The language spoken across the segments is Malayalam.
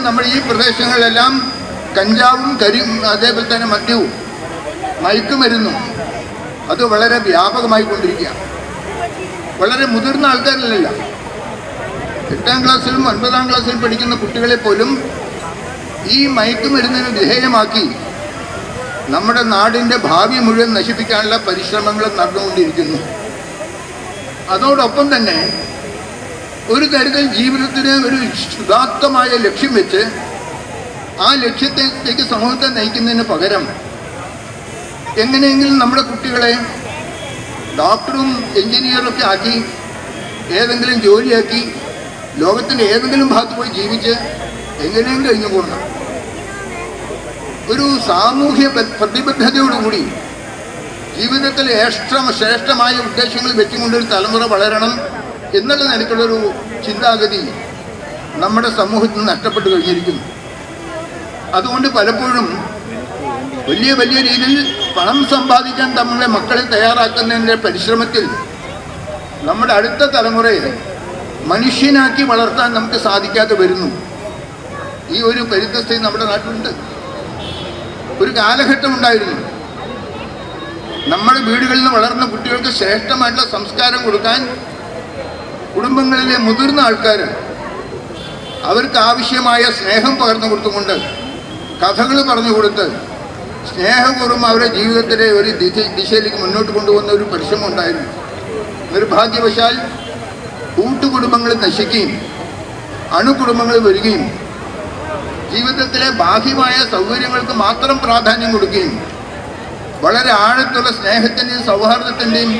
നമ്മൾ ഈ പ്രദേശങ്ങളിലെല്ലാം കഞ്ചാവും അതേപോലെ തന്നെ മദ്യവും മയക്കുമരുന്നും അത് വളരെ വ്യാപകമായി കൊണ്ടിരിക്കുകയാണ്. വളരെ മുതിർന്ന ആൾക്കാരിലല്ല, 8ാം ക്ലാസ്സിലും 9ാം ക്ലാസ്സിലും പഠിക്കുന്ന കുട്ടികളെ പോലും ഈ മയക്കുമരുന്നിന് വിധേയമാക്കി നമ്മുടെ നാടിൻ്റെ ഭാവി മുഴുവൻ നശിപ്പിക്കാനുള്ള പരിശ്രമങ്ങൾ നടന്നുകൊണ്ടിരിക്കുന്നു. അതോടൊപ്പം തന്നെ ഒരു തരത്തിൽ ജീവിതത്തിന് ഒരു ഉദാത്തമായ ലക്ഷ്യം വെച്ച് ആ ലക്ഷ്യത്തേക്ക് സമൂഹത്തെ നയിക്കുന്നതിന് പകരം എങ്ങനെയെങ്കിലും നമ്മുടെ കുട്ടികളെ ഡോക്ടറും എഞ്ചിനീയറൊക്കെ ആക്കി ഏതെങ്കിലും ജോലിയാക്കി ലോകത്തിൻ്റെ ഏതെങ്കിലും ഭാഗത്ത് പോയി ജീവിച്ച് എങ്ങനെയും കഴിഞ്ഞുകൂടണം. ഒരു സാമൂഹ്യ പ്രതിബദ്ധതയോടുകൂടി ജീവിതത്തിൽ ശ്രേഷ്ഠമായ ഉദ്ദേശങ്ങൾ വെച്ചുകൊണ്ടൊരു തലമുറ വളരണം എന്നുള്ള നിലക്കുള്ളൊരു ചിന്താഗതി നമ്മുടെ സമൂഹത്തിൽ നഷ്ടപ്പെട്ടു കഴിഞ്ഞിരിക്കുന്നു. അതുകൊണ്ട് പലപ്പോഴും വലിയ വലിയ രീതിയിൽ പണം സമ്പാദിക്കാൻ നമ്മുടെ മക്കളെ തയ്യാറാക്കുന്നതിൻ്റെ പരിശ്രമത്തിൽ നമ്മുടെ അടുത്ത തലമുറയെ മനുഷ്യനാക്കി വളർത്താൻ നമുക്ക് സാധിക്കാതെ വരുന്നു. ഈ ഒരു പരിതസ്ഥിതി നമ്മുടെ നാട്ടിലുണ്ട്. ഒരു കാലഘട്ടം ഉണ്ടായിരുന്നു, നമ്മുടെ വീടുകളിൽ നിന്ന് വളർന്ന കുട്ടികൾക്ക് ശ്രേഷ്ഠമായിട്ടുള്ള സംസ്കാരം കൊടുക്കാൻ കുടുംബങ്ങളിലെ മുതിർന്ന ആൾക്കാർ അവർക്ക് ആവശ്യമായ സ്നേഹം പകർന്നു കൊടുത്തുകൊണ്ട് കഥകൾ പറഞ്ഞു കൊടുത്ത് സ്നേഹപൂർവ്വം അവരുടെ ജീവിതത്തിലെ ഒരു ദിശയിലേക്ക് മുന്നോട്ട് കൊണ്ടുപോകുന്ന ഒരു പരിശ്രമം ഉണ്ടായിരുന്നു. നിർഭാഗ്യവശാൽ കൂട്ടുകുടുംബങ്ങൾ നശിക്കുകയും അണുകുടുംബങ്ങൾ വരികയും ജീവിതത്തിലെ ബാഹ്യമായ സൗകര്യങ്ങൾക്ക് മാത്രം പ്രാധാന്യം കൊടുക്കുകയും വളരെ ആഴത്തുള്ള സ്നേഹത്തിൻ്റെയും സൗഹാർദ്ദത്തിൻ്റെയും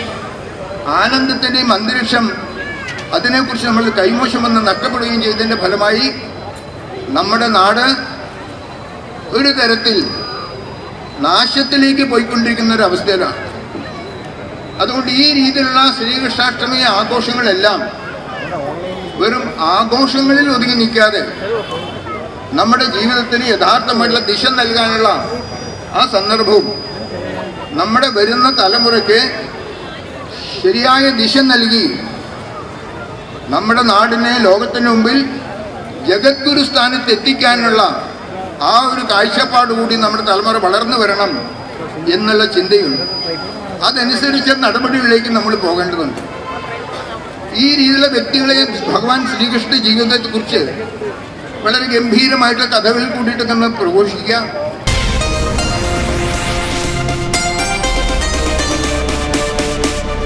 ആനന്ദത്തിൻ്റെയും അന്തരീക്ഷം അതിനെക്കുറിച്ച് നമ്മൾ കൈമോശമെന്ന് നഷ്ടപ്പെടുകയും ചെയ്തതിൻ്റെ ഫലമായി നമ്മുടെ നാട് ഒരു തരത്തിൽ നാശത്തിലേക്ക് പോയിക്കൊണ്ടിരിക്കുന്ന ഒരു അവസ്ഥയിലാണ്. അതുകൊണ്ട് ഈ രീതിയിലുള്ള ശ്രീകൃഷ്ണാഷ്ടമി ആഘോഷങ്ങളെല്ലാം വെറും ആഘോഷങ്ങളിൽ ഒതുങ്ങി നിൽക്കാതെ നമ്മുടെ ജീവിതത്തിന് യഥാർത്ഥമായിട്ടുള്ള ദിശ നൽകാനുള്ള ആ സന്ദർഭവും നമ്മുടെ വരുന്ന തലമുറയ്ക്ക് ശരിയായ ദിശ നൽകി നമ്മുടെ നാടിനെ ലോകത്തിന് മുമ്പിൽ ജഗദ്ഗുരു സ്ഥാനത്ത് എത്തിക്കാനുള്ള ആ ഒരു കാഴ്ചപ്പാട് കൂടി നമ്മുടെ തലമുറ വളർന്നു വരണം എന്നുള്ള ചിന്തയുണ്ട്. അതനുസരിച്ച നടപടികളിലേക്ക് നമ്മൾ പോകേണ്ടതുണ്ട്. ഈ രീതിയിലുള്ള വ്യക്തികളെ ഭഗവാൻ ശ്രീകൃഷ്ണ ജീവിതത്തെക്കുറിച്ച് വളരെ ഗംഭീരമായിട്ടുള്ള കഥകളിൽ കൂടിയിട്ട് നമ്മൾ പ്രഘോഷിക്കുക,